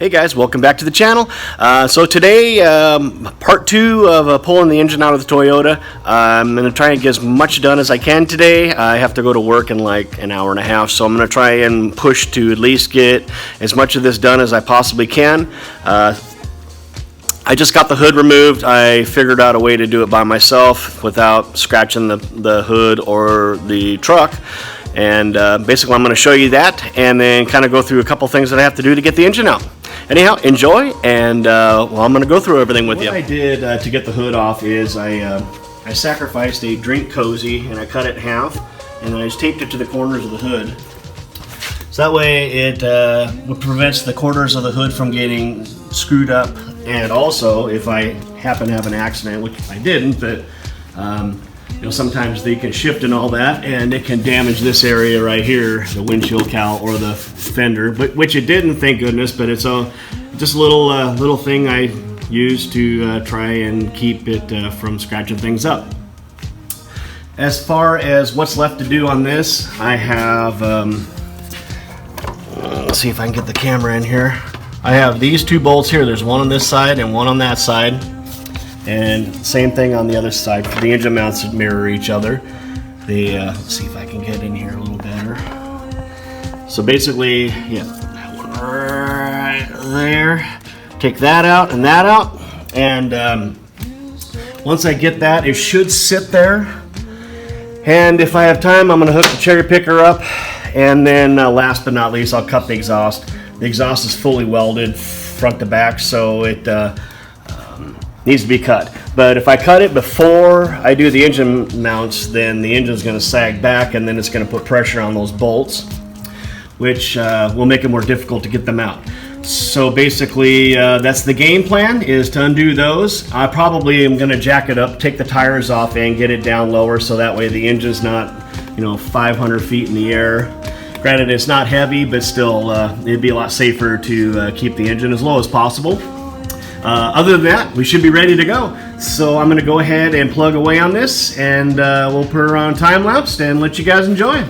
Hey guys, welcome back to the channel. So today, part 2 of pulling the engine out of the Toyota. I'm going to try and get as much done as I can today. I have to go to work in like an hour and a half, so I'm going to try and push to at least get as much of this done as I possibly can. I just got the hood removed. I figured out a way to do it by myself without scratching the hood or the truck. And basically I'm going to show you that and then kind of go through a couple things that I have to do to get the engine out. Anyhow, enjoy, and well, I'm going to go through everything with you. What I did to get the hood off is I sacrificed a drink cozy and I cut it in half, and then I just taped it to the corners of the hood. So that way it prevents the corners of the hood from getting screwed up, and also if I happen to have an accident, which I didn't, but you know, sometimes they can shift and all that, and it can damage this area right here, the windshield cowl or the fender, but which it didn't, thank goodness. But it's just a little thing I use to try and keep it from scratching things up. As far as what's left to do on this, I have let's see if I can get the camera in here. I have these two bolts here. There's one on this side and one on that side. And same thing on the other side. The engine mounts mirror each other. Let's see if I can get in here a little better. So basically, yeah, that one right there. Take that out and that out. And once I get that, it should sit there. And if I have time, I'm going to hook the cherry picker up. And then last but not least, I'll cut the exhaust. The exhaust is fully welded front to back, so it needs to be cut. But if I cut it before I do the engine mounts, then the engine's going to sag back, and then it's going to put pressure on those bolts, which will make it more difficult to get them out. So basically that's the game plan, is to undo those. I probably am going to jack it up, take the tires off, and get it down lower, so that way the engine's not, you know, 500 feet in the air. Granted, it's not heavy, but still it'd be a lot safer to keep the engine as low as possible. Other than that, we should be ready to go. So I'm going to go ahead and plug away on this, and we'll put her on time lapse and let you guys enjoy.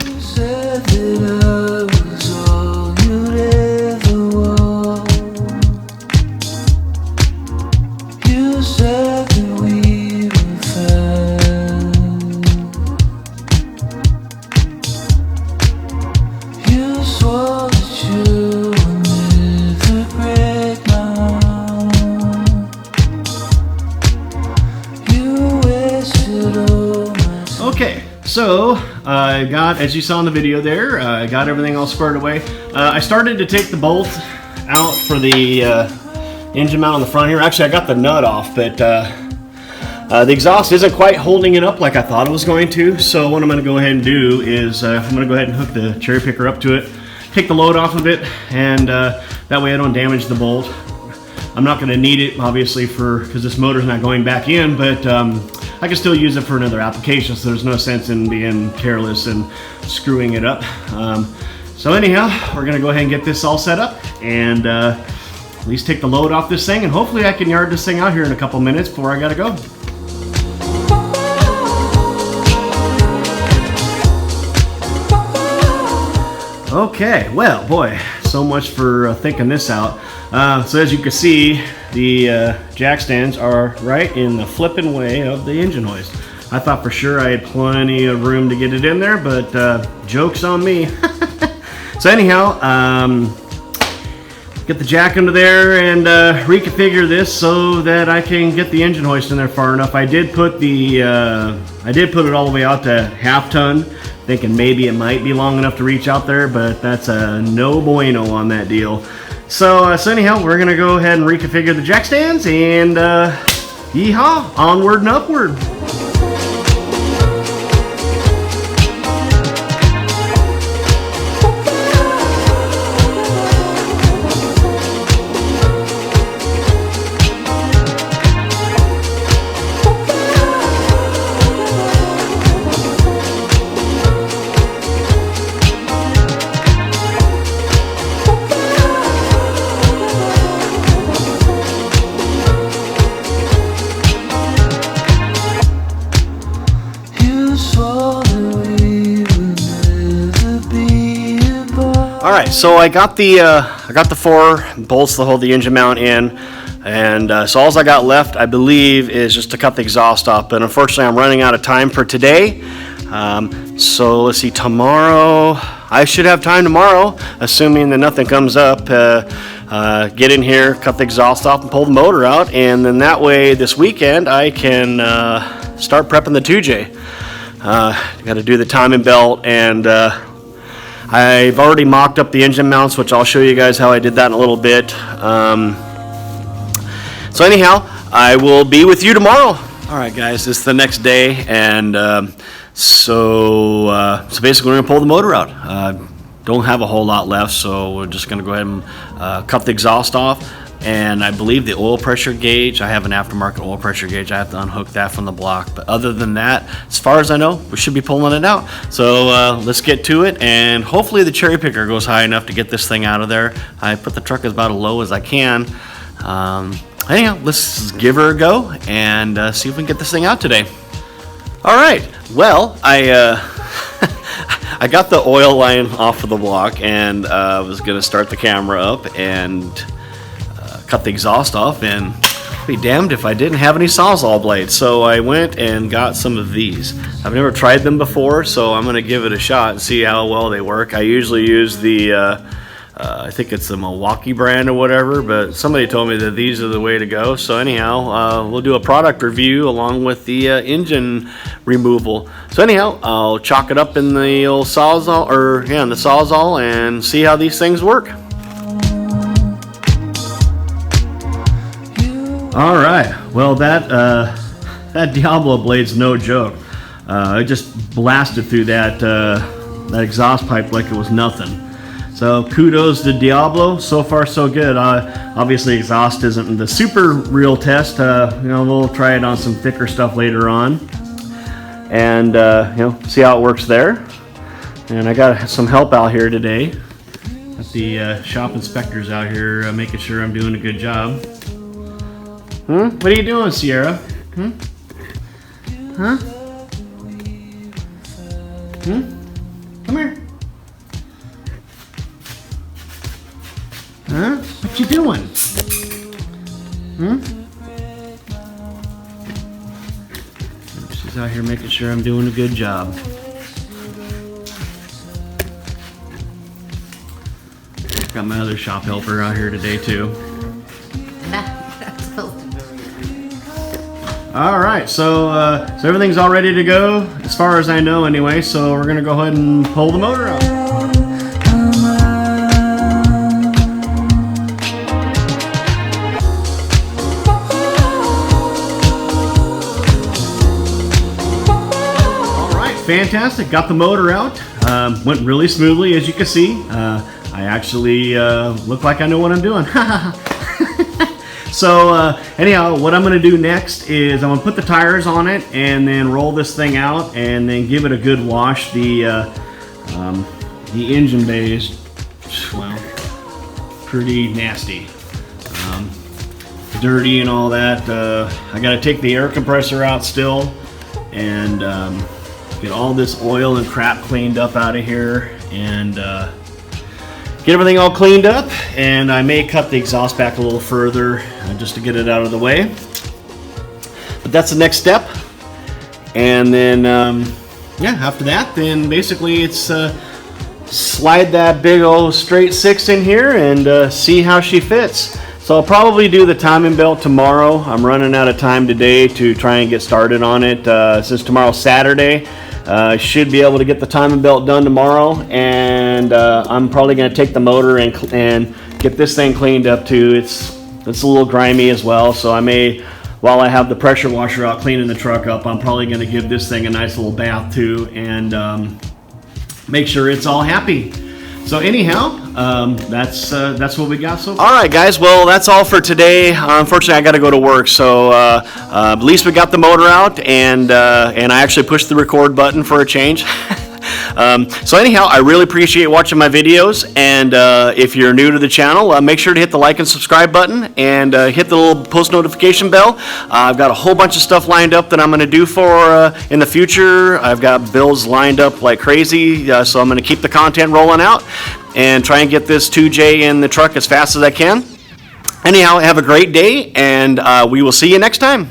Okay, so I got, as you saw in the video there, I got everything all squared away. I started to take the bolt out for the engine mount on the front here. Actually, I got the nut off, but the exhaust isn't quite holding it up like I thought it was going to. So what I'm going to go ahead and do is I'm going to go ahead and hook the cherry picker up to it, take the load off of it, and that way I don't damage the bolt. I'm not going to need it, obviously, because this motor's not going back in, but I can still use it for another application, so there's no sense in being careless and screwing it up. So anyhow, we're going to go ahead and get this all set up, and at least take the load off this thing, and hopefully I can yard this thing out here in a couple minutes before I got to go. Okay, well, boy, so much for thinking this out. So as you can see, the jack stands are right in the flipping way of the engine hoist. I thought for sure I had plenty of room to get it in there, but joke's on me. So anyhow, get the jack under there and reconfigure this so that I can get the engine hoist in there far enough. I did put it all the way out to half ton, thinking maybe it might be long enough to reach out there, but that's a no bueno on that deal. So anyhow, we're gonna go ahead and reconfigure the jack stands, and yeehaw, onward and upward. All right, so I got the 4 bolts to hold the engine mount in, and so all I got left, I believe, is just to cut the exhaust off. But unfortunately, I'm running out of time for today. So let's see, tomorrow, I should have time tomorrow, assuming that nothing comes up. Get in here, cut the exhaust off, and pull the motor out, and then that way, this weekend, I can start prepping the 2J. Got to do the timing belt, and I've already mocked up the engine mounts, which I'll show you guys how I did that in a little bit. So anyhow, I will be with you tomorrow. All right, guys, it's the next day, and so basically we're gonna pull the motor out. Don't have a whole lot left, so we're just gonna go ahead and cut the exhaust off. And I believe the oil pressure gauge, I have an aftermarket oil pressure gauge, I have to unhook that from the block. But other than that, as far as I know, we should be pulling it out. So let's get to it, and hopefully the cherry picker goes high enough to get this thing out of there. I put the truck as about as low as I can. Anyhow, let's give her a go and see if we can get this thing out today. All right, well, I got the oil line off of the block, and was gonna start the camera up and cut the exhaust off, and be damned if I didn't have any Sawzall blades. So I went and got some of these. I've never tried them before, so I'm gonna give it a shot and see how well they work. I usually use the I think it's the Milwaukee brand or whatever, but somebody told me that these are the way to go. So anyhow, we'll do a product review along with the engine removal. So anyhow, I'll chalk it up in the old Sawzall, in the Sawzall, and see how these things work. All right, well that Diablo blade's no joke. I just blasted through that exhaust pipe like it was nothing. So kudos to Diablo. So far so good. Obviously exhaust isn't the super real test. We'll try it on some thicker stuff later on, and see how it works there. And I got some help out here today. Got the shop inspectors out here making sure I'm doing a good job. What are you doing, Sierra? Huh? Come here. Huh? What you doing? She's out here making sure I'm doing a good job. Got my other shop helper out here today too. All right, so everything's all ready to go, as far as I know anyway, so we're gonna go ahead and pull the motor out. All right, fantastic, got the motor out. Went really smoothly, as you can see. I actually look like I know what I'm doing. So anyhow, what I'm going to do next is I'm going to put the tires on it and then roll this thing out and then give it a good wash. The engine bay is, well, pretty nasty, dirty and all that. I got to take the air compressor out still and get all this oil and crap cleaned up out of here, and get everything all cleaned up, and I may cut the exhaust back a little further just to get it out of the way. But that's the next step. And then, after that, then basically it's slide that big old straight 6 in here and see how she fits. So I'll probably do the timing belt tomorrow. I'm running out of time today to try and get started on it. Since tomorrow's Saturday, I should be able to get the timing belt done tomorrow, and I'm probably going to take the motor and get this thing cleaned up too. It's a little grimy as well, so I may, while I have the pressure washer out cleaning the truck up, I'm probably going to give this thing a nice little bath too, and make sure it's all happy. So anyhow, that's what we got so far. All right, guys. Well, that's all for today. Unfortunately, I got to go to work. So at least we got the motor out, and I actually pushed the record button for a change. So anyhow, I really appreciate watching my videos, and if you're new to the channel, make sure to hit the like and subscribe button, and hit the little post notification bell. I've got a whole bunch of stuff lined up that I'm going to do for in the future. I've got builds lined up like crazy, so I'm going to keep the content rolling out. and try and get this 2J in the truck as fast as I can. Anyhow, have a great day, and we will see you next time.